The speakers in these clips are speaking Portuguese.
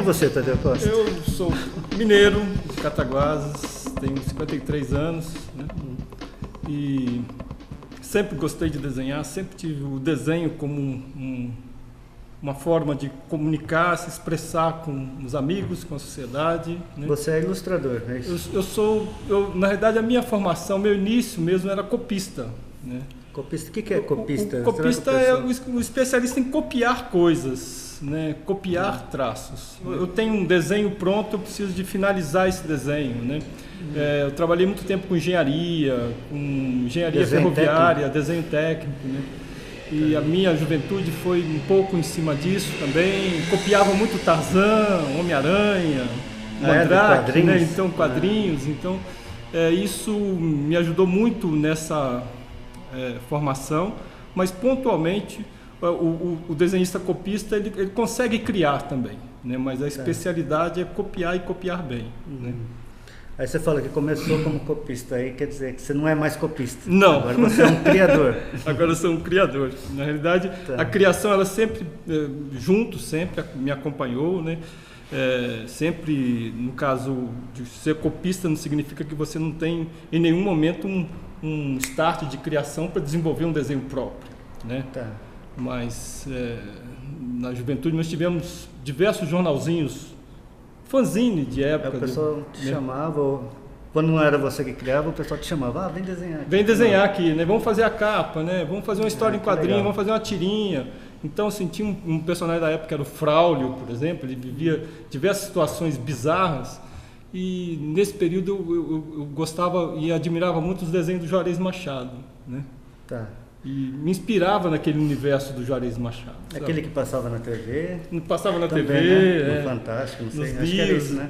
você, Tadeu Costa? Eu sou mineiro de Cataguases, tenho 53 anos, né? E sempre gostei de desenhar, sempre tive o desenho como uma forma de comunicar, se expressar com os amigos, com a sociedade, né? Você é ilustrador, é isso? Na realidade, a minha formação, meu início mesmo era copista, né? Copista, o que é copista? O copista é o especialista em copiar coisas, né? Copiar traços. Eu tenho um desenho pronto, eu preciso de finalizar esse desenho, né? Eu trabalhei muito tempo com engenharia desenho ferroviária, técnico. Desenho técnico, né? E a minha juventude foi um pouco em cima disso também. Copiava muito Tarzan, Homem-Aranha, Mandrake, né? Então quadrinhos. Então isso me ajudou muito nessa formação, mas pontualmente o desenhista copista ele consegue criar também, né? Mas a especialidade é copiar e copiar bem, né? Aí você fala que começou como copista, aí quer dizer que você não é mais copista. Não. Agora você é um criador. Agora eu sou um criador. Na realidade, a criação ela sempre sempre me acompanhou, né? Sempre, no caso de ser copista, não significa que você não tem em nenhum momento um start de criação para desenvolver um desenho próprio, né? Mas na juventude nós tivemos diversos jornalzinhos, fanzine de época. O pessoal te chamava, ou quando não era você que criava, o pessoal te chamava, vem desenhar aqui. Vem desenhar aqui, né? Vamos fazer a capa, né? Vamos fazer uma história em quadrinho, legal. Vamos fazer uma tirinha. Então, assim, tinha um personagem da época, que era o Fraulio, por exemplo, ele vivia diversas situações bizarras, e nesse período eu gostava e admirava muito os desenhos do Juarez Machado, né? E me inspirava naquele universo do Juarez Machado. Aquele que passava na TV? Passava na também, TV, né? No Fantástico, não sei, nos acho que era isso, né?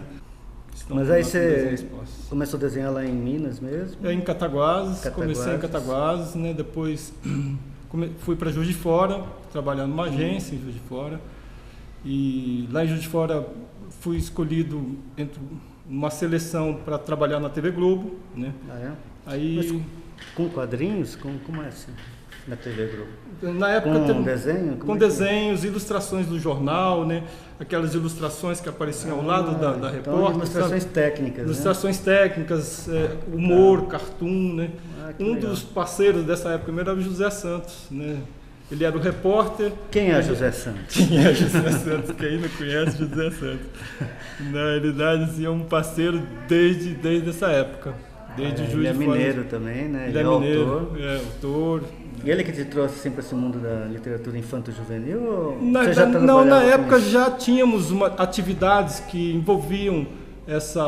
Mas aí você começou a desenhar lá em Minas mesmo? Em Cataguases, comecei em Cataguases, né? Depois fui para Juiz de Fora, trabalhando numa agência em Juiz de Fora. E lá em Juiz de Fora fui escolhido entre uma seleção para trabalhar na TV Globo, né? Aí, mas com quadrinhos? Como é assim? Na TV Globo? Na época com desenhos, ilustrações do jornal, né? Aquelas ilustrações que apareciam ao lado da repórter. Ilustrações técnicas. Ilustrações técnicas, humor, cartoon, né? Dos parceiros dessa época mesmo era o José Santos, né? Ele era o repórter. Quem é José Santos? Quem é José Santos? Quem não conhece José Santos? Na realidade, assim, é um parceiro desde essa época. Desde ele é mineiro também, né? Ele é mineiro, autor. E ele que te trouxe assim para esse mundo da literatura infanto-juvenil? Na época já tínhamos atividades que envolviam esse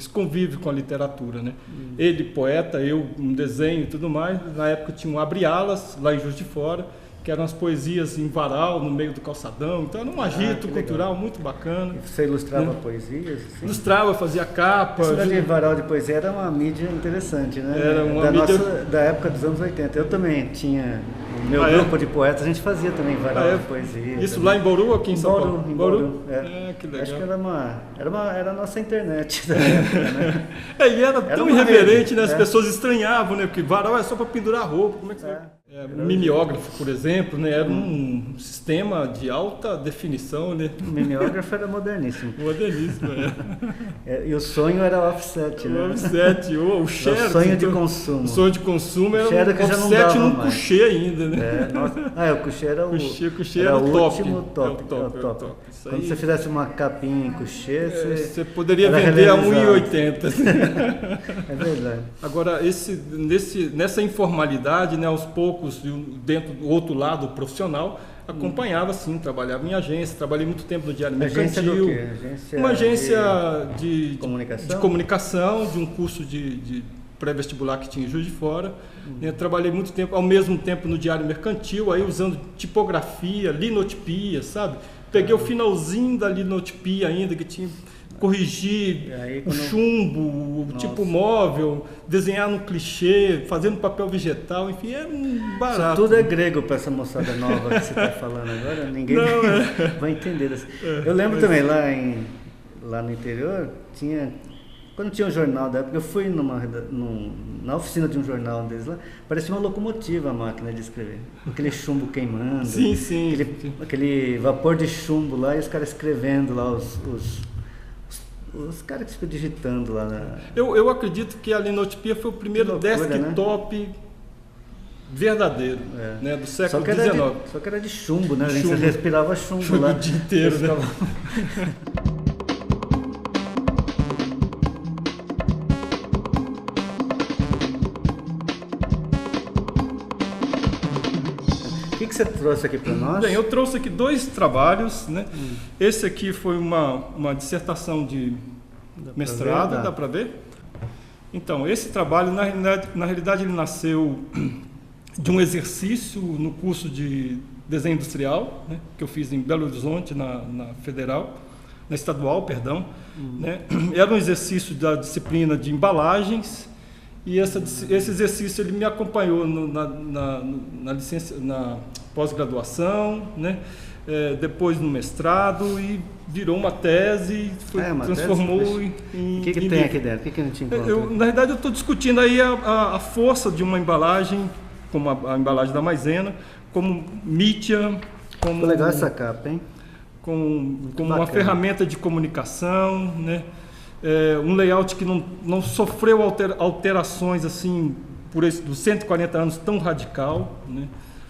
convívio com a literatura, né? Ele, poeta, eu, um desenho e tudo mais. Na época tinha um Abre Alas, lá em Juiz de Fora, que eram as poesias em varal, no meio do calçadão. Então era um agito cultural muito bacana. E você ilustrava poesias? Assim? Ilustrava, fazia capa. Isso de varal de poesia era uma mídia interessante, né? Era uma mídia... da época dos anos 80. Eu também tinha... O meu grupo de poetas, a gente fazia também varal de poesia. Isso também. Lá em Bauru ou aqui em São Paulo? Em Bauru. Que legal. Acho que era a nossa internet da época, né? E era tão irreverente, né? As pessoas estranhavam, né? Porque varal é só para pendurar roupa. Como é que o mimeógrafo, por exemplo, né? Era um sistema de alta definição, né? O mimeógrafo era moderníssimo. Moderníssimo, E o sonho era o offset, né? O offset, o Xerox. O sonho de consumo. O sonho de consumo era um offset num couchê ainda, né? O couchê era o último top. Quando você fizesse uma capinha em couchê, você poderia vender a 1,80. É verdade. Agora, nessa informalidade, né, aos poucos, dentro do outro lado profissional, acompanhava sim, trabalhava em agência, trabalhei muito tempo no Diário Mercantil. Agência do quê? Uma agência de comunicação, de um curso de pré-vestibular que tinha em Juiz de Fora. Trabalhei muito tempo, ao mesmo tempo no Diário Mercantil, aí usando tipografia, linotipia, sabe? Peguei o finalzinho da linotipia ainda, que tinha corrigir o chumbo, o tipo móvel, desenhar no clichê, fazendo papel vegetal, enfim, é um barato. Isso tudo é grego para essa moçada nova que você está falando agora, ninguém vai entender. Eu lembro também, lá no interior, Quando tinha um jornal da época, eu fui na oficina de um jornal deles lá, parecia uma locomotiva a máquina de escrever. Aquele chumbo queimando. Sim, sim. Aquele vapor de chumbo lá e os caras escrevendo lá, os caras que ficam digitando lá. Eu acredito que a Linotipia foi o primeiro desktop verdadeiro, né, do século XIX. Só que era de chumbo, né? A gente respirava chumbo lá. O dia inteiro, né? O que você trouxe aqui para nós? Bem, eu trouxe aqui 2 trabalhos, né? Esse aqui foi uma dissertação de mestrado, dá para ver? Então, esse trabalho, na realidade, ele nasceu de um exercício no curso de desenho industrial, né? Que eu fiz em Belo Horizonte, na estadual, perdão. Né? Era um exercício da disciplina de embalagens. E esse exercício ele me acompanhou na pós-graduação, né? Depois no mestrado e virou uma tese, transformou em... O que tem aqui dentro? O que a gente encontra? Na verdade, eu estou discutindo aí a força de uma embalagem, como a embalagem da maisena, como mídia, como... Legal essa capa, hein? Como uma ferramenta de comunicação, né? Um layout que não sofreu alterações assim dos 140 anos tão radical, né?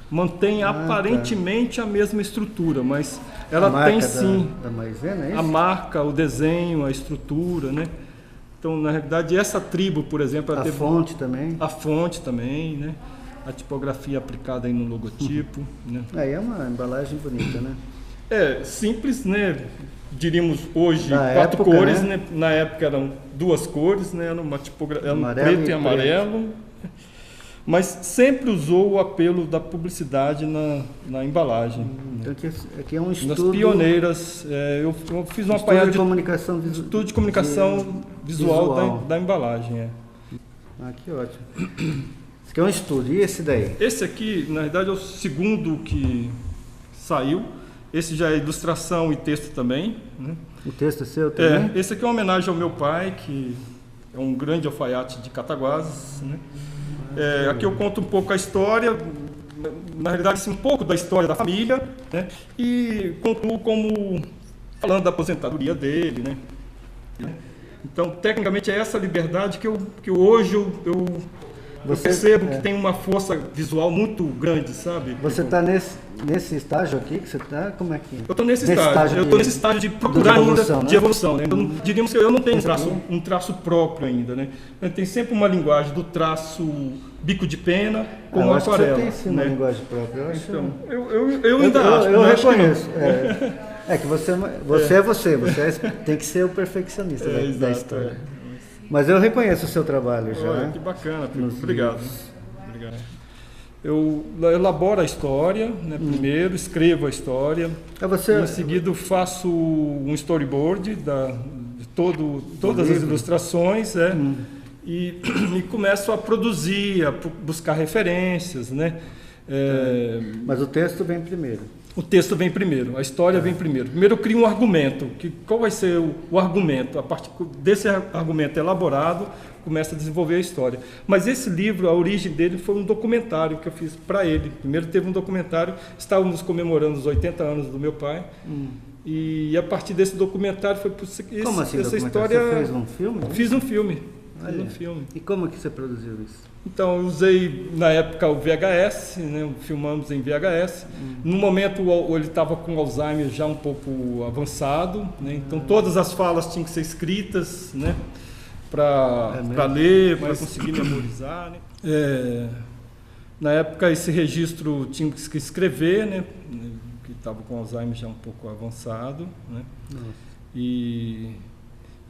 Mantém aparentemente a mesma estrutura, mas ela tem sim da maisena, é isso? A marca, o desenho, a estrutura, né? Então, na realidade, essa tribo, por exemplo, ela teve fonte também. A fonte também, né? A tipografia aplicada aí no logotipo, né? Aí é uma embalagem bonita, né? Simples, né? Diríamos hoje na 4 época, cores, né? Na época eram 2 cores, né? Era uma tipografia, era um preto e amarelo, mas sempre usou o apelo da publicidade na embalagem. Então aqui é um estudo... Das pioneiras, eu fiz uma apanhada de comunicação estudo de comunicação visual. Da embalagem. Que ótimo. Esse aqui é um estudo, e esse daí? Esse aqui, na verdade, é o segundo que saiu. Esse já é ilustração e texto também, né? O texto é seu também? Esse aqui é uma homenagem ao meu pai, que é um grande alfaiate de Cataguases, né? Aqui eu conto um pouco a história, na realidade um pouco da história da família, né? E concluo falando da aposentadoria dele, né? Então, tecnicamente, é essa liberdade que hoje eu percebo que tem uma força visual muito grande, sabe? Você está nesse estágio aqui que você está? Como é que... Eu estou nesse estágio. Eu estou nesse estágio de procurar de evolução, né? Então, diríamos que eu não tenho um traço próprio ainda, né? Tem sempre uma linguagem do traço bico de pena com o aquarela. Você tem sim uma linguagem própria. Eu ainda acho. Eu reconheço. Que você tem que ser o perfeccionista da história. Mas eu reconheço o seu trabalho já. Olha, que bacana, obrigado. Eu elaboro a história, né, primeiro, escrevo a história, em seguida faço um storyboard de todas as ilustrações, e começo a produzir, a buscar referências, né? Mas o texto vem primeiro. O texto vem primeiro, a história vem primeiro. Primeiro eu crio um argumento. Qual vai ser o argumento? A partir desse argumento elaborado, começa a desenvolver a história. Mas esse livro, a origem dele foi um documentário que eu fiz para ele. Primeiro teve um documentário, estávamos comemorando os 80 anos do meu pai. E a partir desse documentário foi como assim, essa história. Você fez um filme? Fiz um filme. E como que você produziu isso? Então, eu usei na época o VHS, né? Filmamos em VHS. No momento ele estava com Alzheimer já um pouco avançado, né? Então todas as falas tinham que ser escritas, né? Para ler, para conseguir memorizar, né? Na época esse registro tinha que escrever, né? Que estava com Alzheimer já um pouco avançado, né? E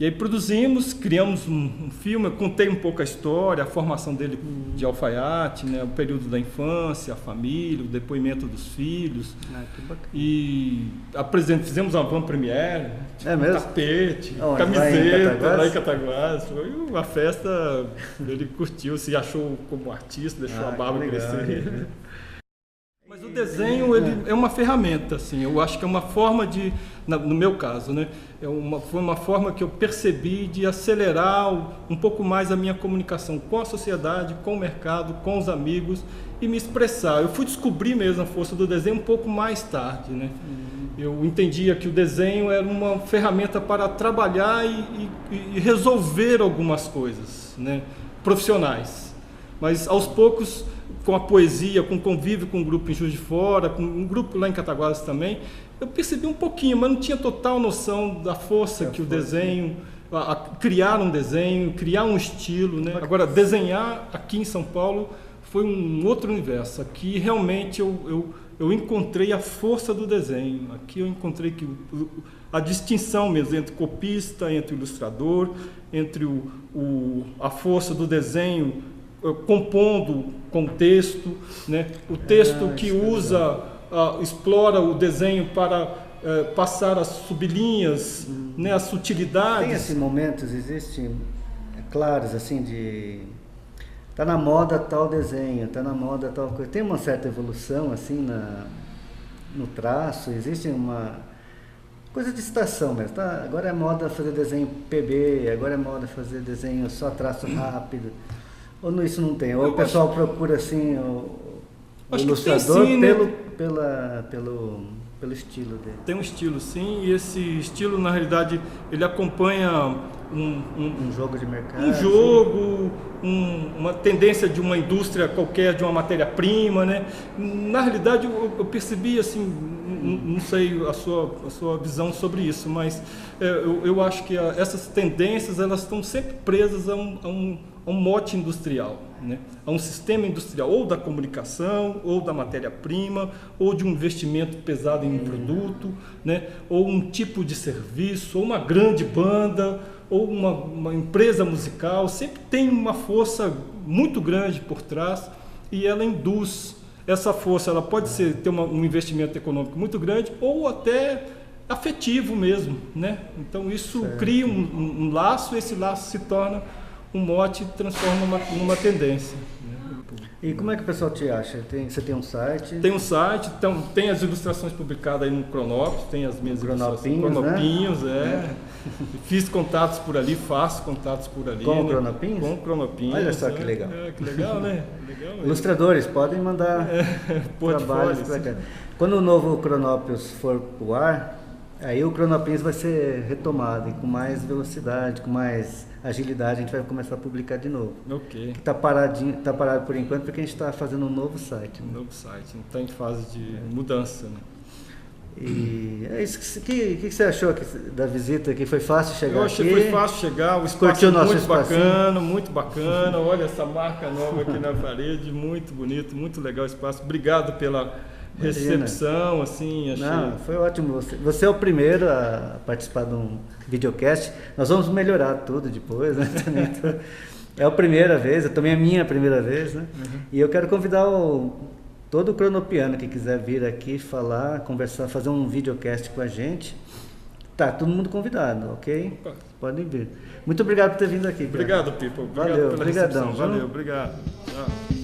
aí produzimos, criamos um filme, eu contei um pouco a história, a formação dele de alfaiate, né, o período da infância, a família, o depoimento dos filhos. Que bacana. E fizemos uma van premiere, tapete, camiseta, lá em Cataguases. Foi uma festa, ele curtiu, se achou como artista, deixou a barba crescer. Mas desenho ele é uma ferramenta, assim, eu acho que é uma forma de, no meu caso, né, foi uma forma que eu percebi de acelerar um pouco mais a minha comunicação com a sociedade, com o mercado, com os amigos e me expressar. Eu fui descobrir mesmo a força do desenho um pouco mais tarde, né? Eu entendia que o desenho era uma ferramenta para trabalhar e resolver algumas coisas, né, profissionais. Mas aos poucos, com a poesia, com o convívio com um grupo em Juiz de Fora, com um grupo lá em Cataguases também, eu percebi um pouquinho, mas não tinha total noção da força que o desenho, criar um desenho, criar um estilo, né? Agora, desenhar aqui em São Paulo foi um outro universo. Aqui realmente eu encontrei a força do desenho. Aqui eu encontrei a distinção mesmo entre copista, entre ilustrador, entre a força do desenho compondo contexto, né? O texto que explora o desenho para passar as sublinhas, né? As sutilidades. Tem esses momentos, existem claros assim de tá na moda tal desenho, tá na moda tal coisa. Tem uma certa evolução assim no traço, existe uma coisa de estação mesmo, tá? Agora é moda fazer desenho PB, agora é moda fazer desenho só traço rápido. Ou isso não tem? Ou o pessoal procura assim o ilustrador sim, né? pelo estilo dele? Tem um estilo, sim, e esse estilo, na realidade, ele acompanha um jogo de mercado. Um jogo, uma tendência de uma indústria qualquer, de uma matéria-prima, né? Na realidade, eu percebi, assim, não sei a sua visão sobre isso, mas eu acho que essas tendências, elas estão sempre presas a um mote industrial, né? A um sistema industrial, ou da comunicação, ou da matéria-prima, ou de um investimento pesado em um produto, né? Ou um tipo de serviço, ou uma grande banda, ou uma empresa musical, sempre tem uma força muito grande por trás e ela induz. Essa força, ela pode ter um investimento econômico muito grande ou até afetivo mesmo, né? Então isso cria um laço, esse laço se torna um mote e transforma numa tendência. E como é que o pessoal te acha? Você tem um site? Tem um site, então, tem as ilustrações publicadas aí no Cronopes, tem as minhas Cronopinhos, né? Fiz contatos por ali, faço contatos por ali. Com o Cronopinhos? Com o Cronopinhos. Olha só que legal. Que legal, né? Legal, ilustradores, podem mandar trabalhos para cá. Quando o novo Cronopes for pro ar, aí o Cronopinhos vai ser retomado e com mais velocidade, com mais agilidade, a gente vai começar a publicar de novo. Ok. Tá parado por enquanto porque a gente está fazendo um novo site. Né? Um novo site, não está em fase de mudança, né? E é isso. O que você achou da visita aqui? Foi fácil chegar aqui? Eu achei que foi fácil chegar, o espaço muito bacana. Olha essa marca nova aqui na parede, muito bonito, muito legal o espaço. Obrigado pela recepção, assim, achei... Não, foi ótimo. Você é o primeiro a participar de um videocast. Nós vamos melhorar tudo depois, né? É a primeira vez, também é a minha primeira vez, né? E eu quero convidar todo o cronopiano que quiser vir aqui falar, conversar, fazer um videocast com a gente. Tá, todo mundo convidado, ok? Opa. Podem vir. Muito obrigado por ter vindo aqui. Obrigado, Pipo. Valeu, pela recepção. Valeu, obrigado. Tchau.